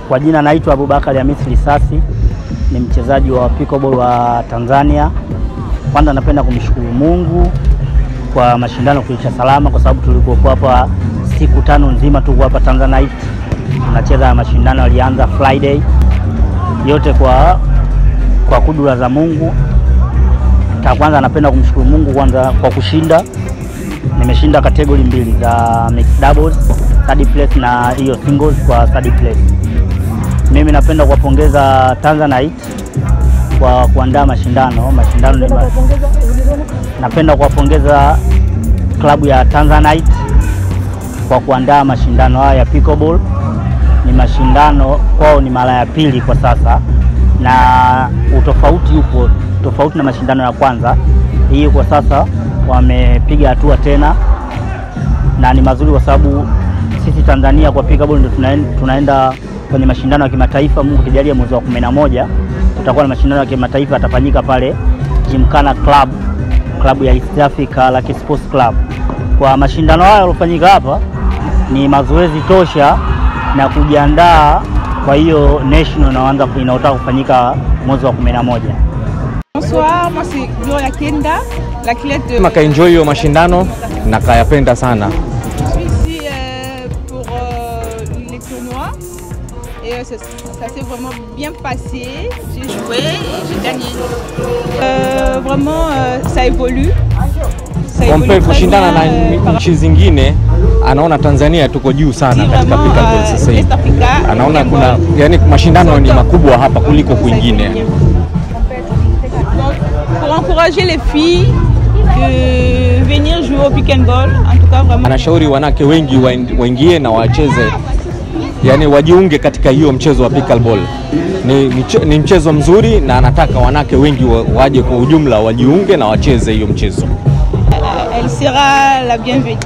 Kwa jina naitwa Abubakar Hamisi Risasi, ni mchezaji wa pickleball wa Tanzania. Kwanza napenda kumshukuru Mungu kwa mashindano kuisha salama, kwa sababu tulikuwa hapa siku 5 nzima tuko hapa Tanzanite. Tunacheza mashindano yalianza Friday. Yote kwa kudura za Mungu. Kwanza napenda kumshukuru Mungu kwanza kwa kushinda. Nimeshinda kategori 2 za mixed doubles, third place na hiyo singles kwa third place. Mimi napenda kuwapongeza Tanzanite kwa kuandaa mashindano. Napenda kuwapongeza klabu ya Tanzanite kwa kuandaa mashindano haya ya pickleball. Ni mashindano kwao ni mara ya pili kwa sasa, na utofauti upo tofauti na mashindano ya kwanza. Hii kwa sasa wamepiga hatua tena, na ni mazuri kwa sababu sisi Tanzania kwa pickleball ndio tunaenda kwenye mashindano ya kimataifa. Mungu kijalia mwezi wa 11 tutakuwa na mashindano ya kimataifa yatafanyika pale Gymkhana Club ya East Africa Lucky Sports Club. Kwa mashindano haya yalofanyika hapa ni mazoezi tosha na kujiandaa kwa hiyo national inaotaka kufanyika mwezi wa 11. Bonsoir, moi c'est Gloria Kenda, l'athlète de... Maka enjoy yo mashindano na kayapenda sana. Je suis ici pour les tournois et ça s'est vraiment bien passé. J'ai joué et j'ai gagné. Vraiment ça évolue. Compare kushindana na nchi zingine, anaona Tanzania tuko juu sana katika pickleball sasa hivi. Anaona kuna yani mashindano ni makubwa hapa kuliko kwingine. Pour encourager les filles de venir jouer au pickleball, en tout cas vraiment. Anashauri wanawake wengi waingie na wacheze, yani wajiunge katika hiyo mchezo wa pickleball. Ni mchezo mzuri na anataka wanawake wengi waje kwa ujumla wajiunge na wacheze hiyo mchezo. Elle sera la bienvenue.